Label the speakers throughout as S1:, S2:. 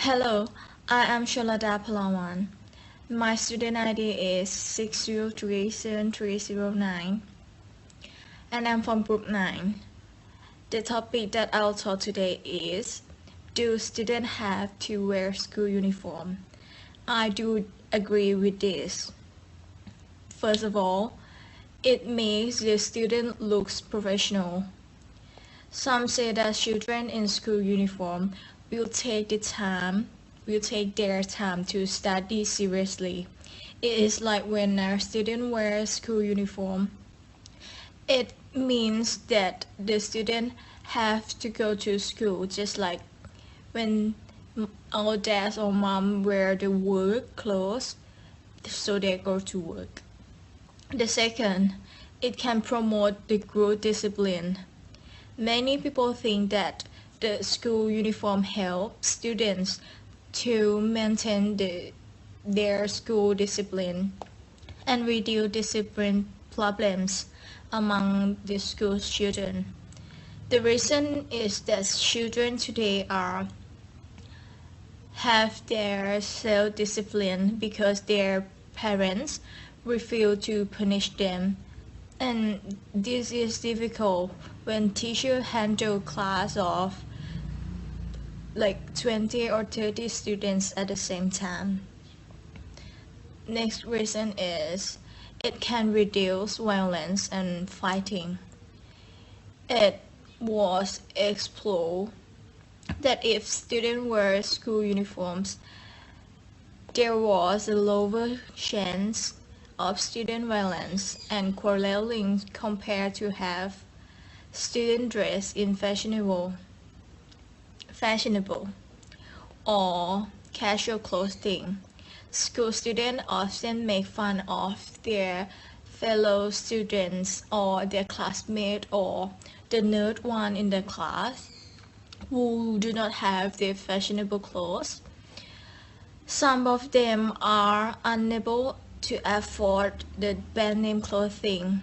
S1: Hello, I am Chonlada Palawan. My student ID is 6037309 and I'm from group 9. The topic that I'll talk today is, do students have to wear school uniform? I do agree with this. First of all, it makes the student looks professional. Some say that children in school uniform will take their time to study seriously. It is like when a student wears school uniform, it means that the student have to go to school, just like when our dad or mom wear the work clothes, so they go to work. The second, it can promote the good discipline. Many people think that the school uniform helps students to maintain their school discipline and reduce discipline problems among the school children. The reason is that children today have their self-discipline because their parents refuse to punish them, and this is difficult when teachers handle class of like 20 or 30 students at the same time. Next reason is it can reduce violence and fighting. It was explored that if students wear school uniforms, there was a lower chance of student violence and quarreling compared to have student dress in fashionable or casual clothing. School students often make fun of their fellow students or their classmate or the nerd one in the class who do not have the fashionable clothes. Some of them are unable to afford the brand name clothing,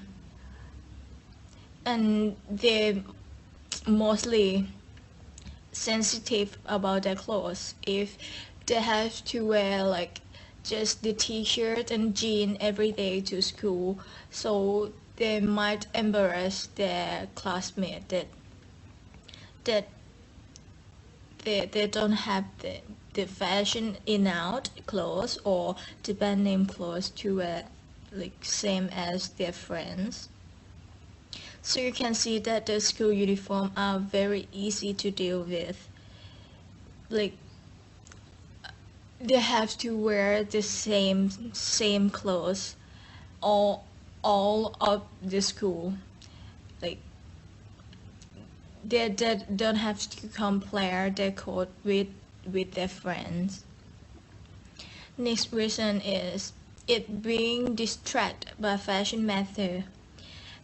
S1: and they're mostly sensitive about their clothes. If they have to wear like just the t-shirt and jean every day to school, so they might embarrass their classmate that they don't have the fashion in-out clothes or the brand name clothes to wear like same as their friends. So you can see that the school uniform are very easy to deal with. Like they have to wear the same clothes all of the school. Like they don't have to compare their coat with their friends. Next reason is it being distracted by fashion method.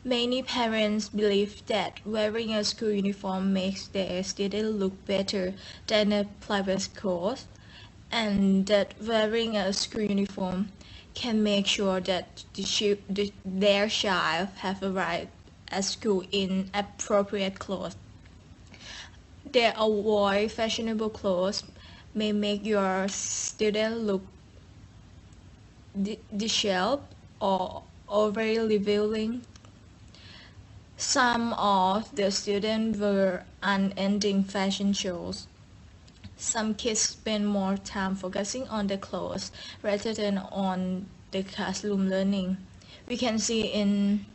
S1: Many parents believe that wearing a school uniform makes their student look better than a private school, and that wearing a school uniform can make sure that their child have arrived at school in appropriate clothes. They avoid fashionable clothes may make your student look disheveled or overly revealing. Some of the students were unending fashion shows. Some kids spend more time focusing on the clothes rather than on the classroom learning. We can see in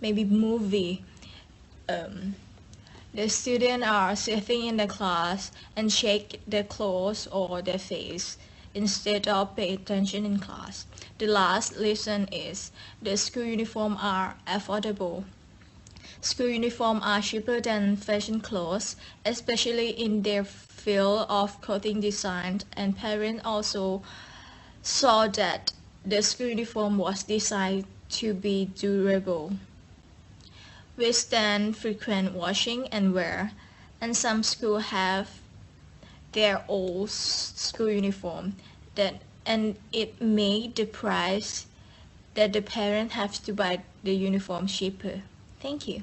S1: maybe movie, the students are sitting in the class and shake their clothes or their face instead of pay attention in class. The last lesson is the school uniform are affordable. School uniforms are cheaper than fashion clothes, especially in their field of clothing design, and parents also saw that the school uniform was designed to be durable, withstand frequent washing and wear, and some schools have their old school uniform that and it made the price that the parent have to buy the uniform cheaper. Thank you.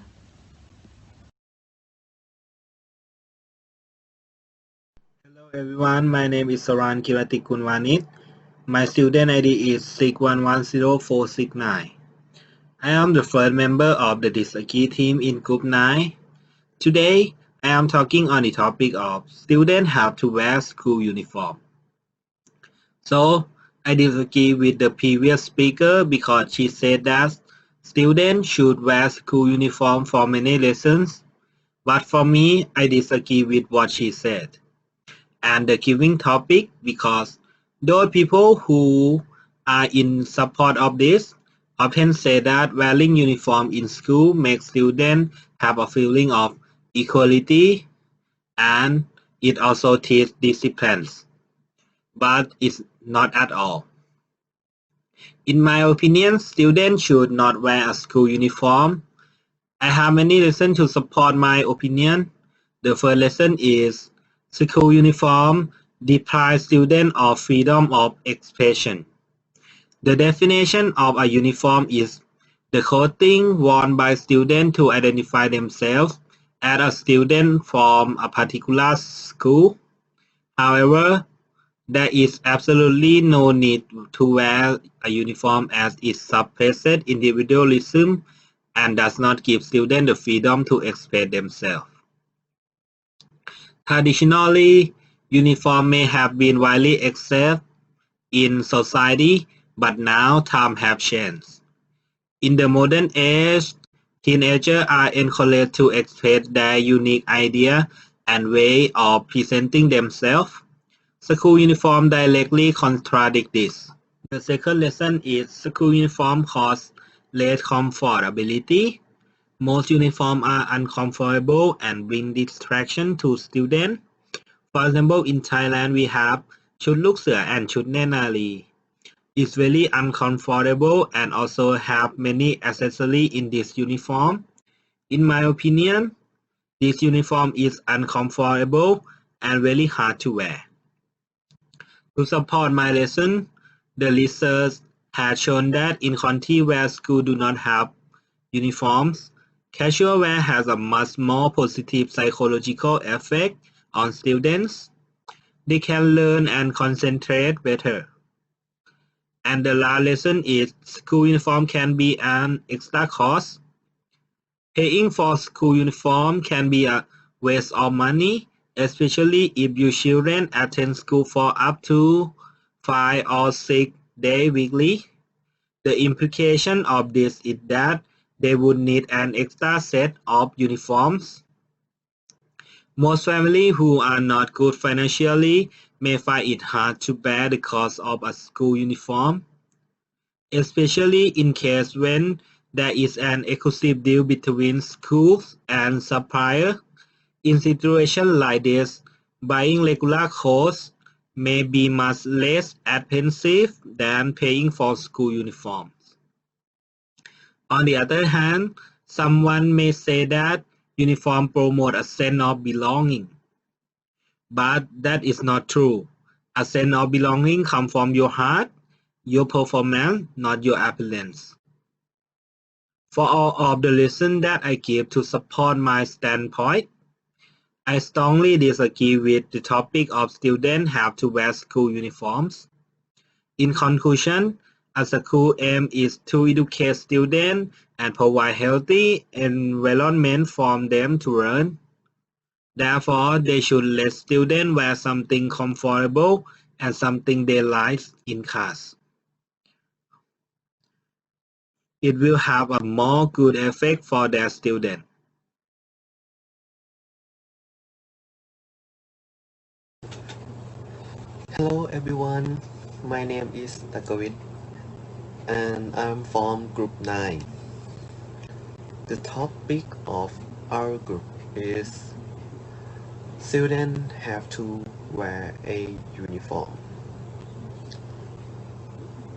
S2: Hello Everyone, my name is Saran Keeratikulwanitch. My student ID is 6110469. I am the first member of the Disagi team in Group 9. Today, I am talking on the topic of students have to wear school uniform. So, I disagree with the previous speaker because she said that students should wear school uniform for many lessons. But for me, I disagree with what she said and the giving topic because those people who are in support of this often say that wearing uniform in school makes students have a feeling of equality and it also teaches discipline, but it's not at all. In my opinion, students should not wear a school uniform. I have many reasons to support my opinion. The first lesson is school uniform deprives students of freedom of expression. The definition of a uniform is the clothing worn by students to identify themselves as a student from a particular school. However, there is absolutely no need to wear a uniform as it suppresses individualism and does not give students the freedom to express themselves. Traditionally, uniform may have been widely accepted in society, but now times have changed. In the modern age, teenagers are encouraged to express their unique idea and way of presenting themselves. School uniform directly contradict this. The second lesson is school uniform cause less comfortability. Most uniforms are uncomfortable and bring distraction to students. For example, in Thailand, we have ชุดลูกเสือ and ชุดเนตรนารี It's very uncomfortable and also have many accessories in this uniform. In my opinion, this uniform is uncomfortable and very hard to wear. To support my lesson, the research has shown that in countries where schools do not have uniforms, casual wear has a much more positive psychological effect on students. They can learn and concentrate better. And the last lesson is school uniform can be an extra cost. Paying for school uniform can be a waste of money, especially if your children attend school for up to 5 or 6 days weekly. The implication of this is that they would need an extra set of uniforms. Most families who are not good financially may find it hard to bear the cost of a school uniform, especially in case when there is an exclusive deal between schools and suppliers. In situations like this, buying regular clothes may be much less expensive than paying for school uniforms. On the other hand, someone may say that uniform promote a sense of belonging. But that is not true. A sense of belonging comes from your heart, your performance, not your appearance. For all of the reasons that I give to support my standpoint, I strongly disagree with the topic of students have to wear school uniforms. In conclusion, a school aim is to educate students and provide healthy environment for them to learn. Therefore, they should let students wear something comfortable and something they like in class. It will have a more good effect for their students.
S3: Hello everyone, my name is Trakawit and I'm from Group 9. The topic of our group is students have to wear a uniform.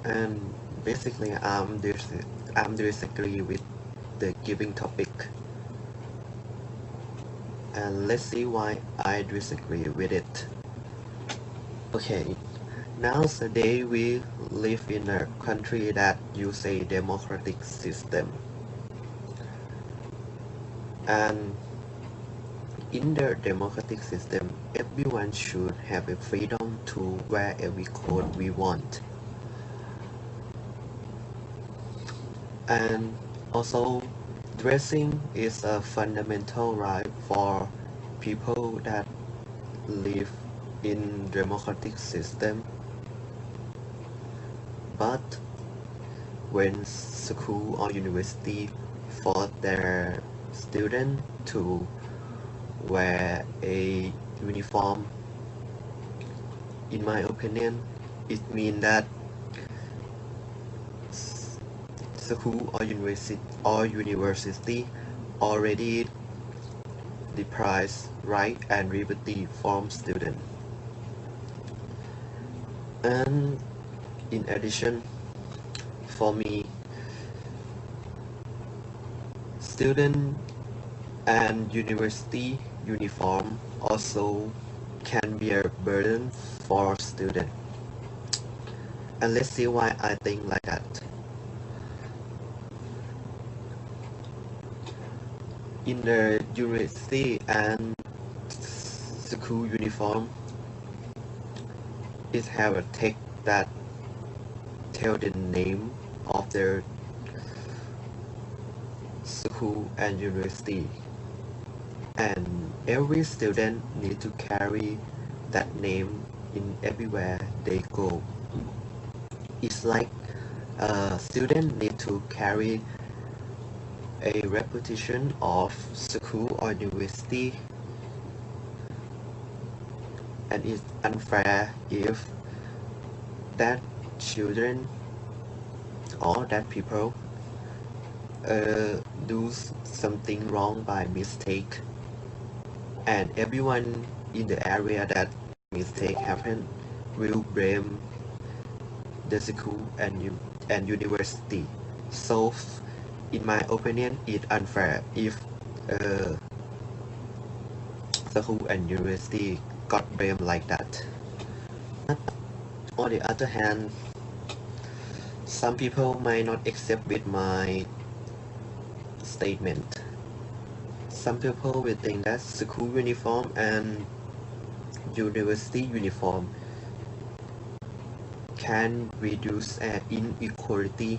S3: And basically I'm disagree with the given topic. And let's see why I disagree with it. Okay, nowadays we live in a country that uses a democratic system. And In the democratic system, everyone should have a freedom to wear every clothes we want. And also, dressing is a fundamental right for people that live in democratic system. But when school or university force their students to wear a uniform, in my opinion, it means that school or university already deprives right and liberty from students. And in addition, for me, student and university uniform also can be a burden for students. And let's see why I think like that. In the university and school uniform, it have a text that tell the name of their school and university, and every student need to carry that name in everywhere they go. It's like a student need to carry a reputation of school or university, and it's unfair if that children or that people do something wrong by mistake, and everyone in the area that mistake happen will blame the school and university. So in my opinion, it's unfair if school and university got blamed like that. On the other hand, some people might not accept with my statement. Some people will think that school uniform and university uniform can reduce an inequality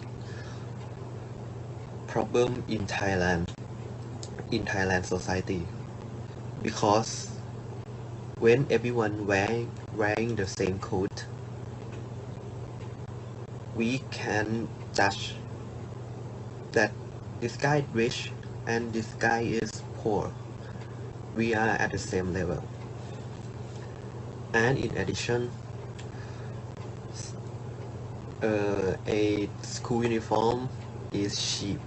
S3: problem in Thailand society, because when everyone wearing the same coat, we can judge that this guy is rich and this guy is poor. We are at the same level. And in addition, a school uniform is cheap,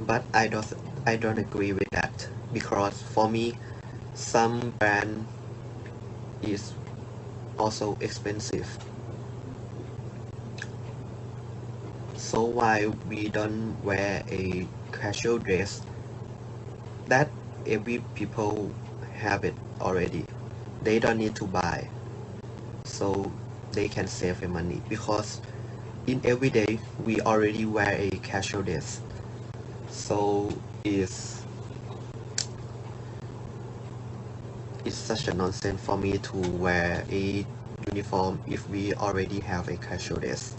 S3: but I don't agree with that, because for me some brand is also expensive. So why we don't wear a casual dress that every people have it already? They don't need to buy, so they can save the money, because in every day we already wear a casual dress. So it's such a nonsense for me to wear a uniform if we already have a casual dress.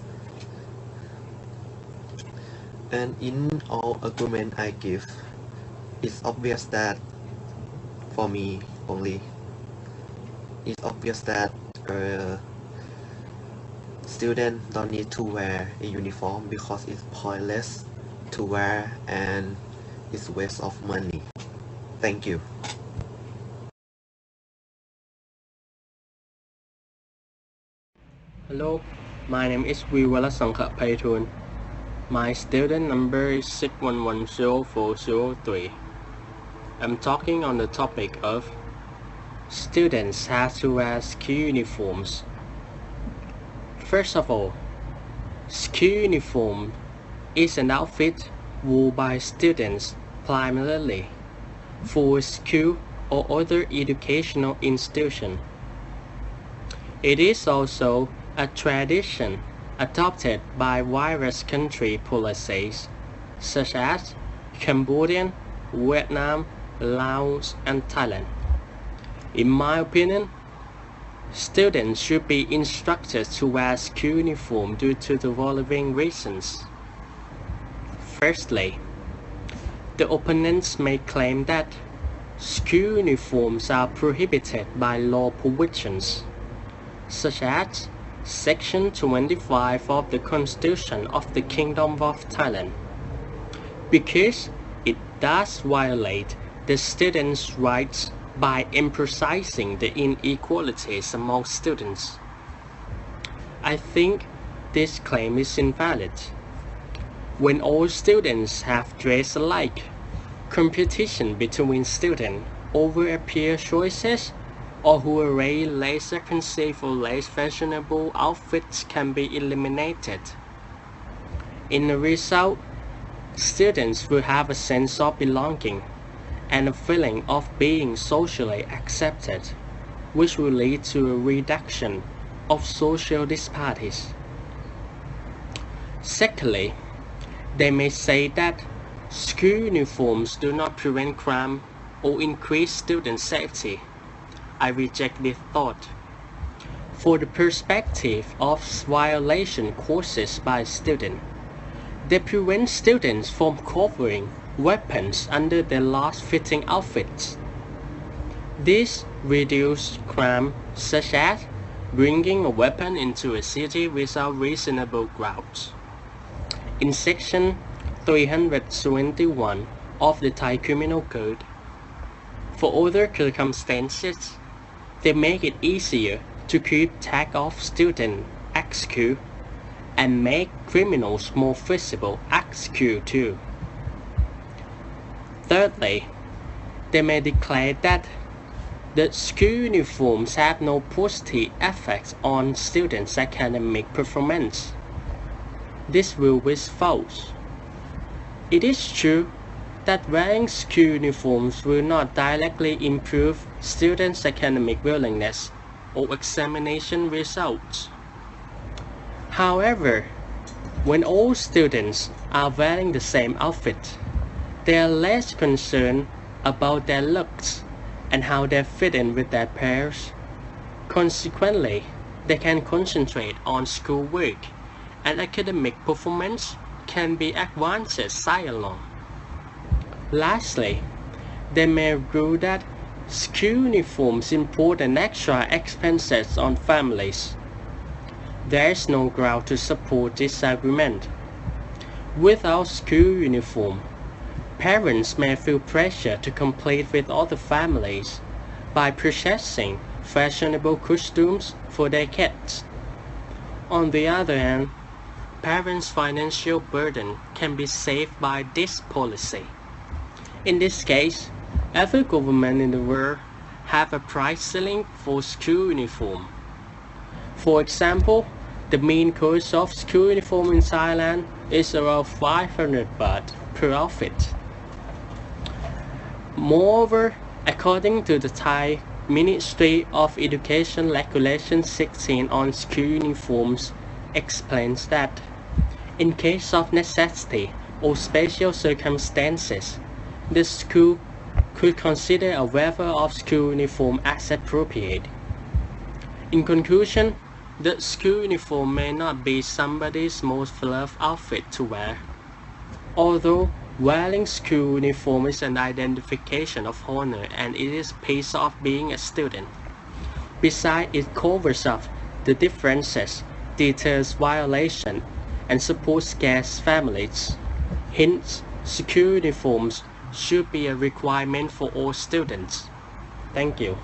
S3: And in all argument I give, it's obvious that, for me only, it's obvious that students don't need to wear a uniform because it's pointless to wear and it's waste of money. Thank you.
S4: Hello, my name is Weevarach Sangkhapaithoon. My student number is 6110403. I'm talking on the topic of students have to wear school uniforms. First of all, school uniform is an outfit worn by students primarily for school or other educational institution. It is also a tradition adopted by various country policies such as Cambodia, Vietnam, Laos, and Thailand. In my opinion, students should be instructed to wear school uniform due to the following reasons. Firstly, the opponents may claim that school uniforms are prohibited by law provisions, such as Section 25 of the Constitution of the Kingdom of Thailand, because it does violate the students' rights by emphasizing the inequalities among students. I think this claim is invalid. When all students have dressed alike, competition between students over appear choices or who wear less expensive or less fashionable outfits can be eliminated. In the result, students will have a sense of belonging and a feeling of being socially accepted, which will lead to a reduction of social disparities. Secondly, they may say that school uniforms do not prevent crime or increase student safety. I reject this thought. For the perspective of violation caused by students, they prevent students from covering weapons under their loose-fitting outfits. This reduces crime, such as bringing a weapon into a city without reasonable grounds. In Section 321 of the Thai Criminal Code, for other circumstances, they make it easier to keep track of students at school and make criminals more visible at school too. Thirdly, they may declare that the school uniforms have no positive effects on students' academic performance. This view is false. It is true that wearing school uniforms will not directly improve students' academic willingness or examination results. However, when all students are wearing the same outfit, they are less concerned about their looks and how they fit in with their peers. Consequently, they can concentrate on schoolwork, and academic performance can be advanced side-along. Lastly, they may rule that school uniforms impose an extra expenses on families. There is no ground to support this argument. Without school uniform, parents may feel pressure to compete with other families by purchasing fashionable costumes for their kids. On the other hand, parents' financial burden can be saved by this policy. In this case, every government in the world have a price ceiling for school uniform. For example, the mean cost of school uniform in Thailand is around 500 baht per outfit. Moreover, according to the Thai Ministry of Education Regulation 16 on school uniforms explains that in case of necessity or special circumstances, the school could consider a waiver of school uniform as appropriate. In conclusion, the school uniform may not be somebody's most beloved outfit to wear. Although wearing school uniform is an identification of honor and it is a piece of being a student. Besides, it covers up the differences, deters violation, and supports scarce families. Hence, school uniforms should be a requirement for all students. Thank you.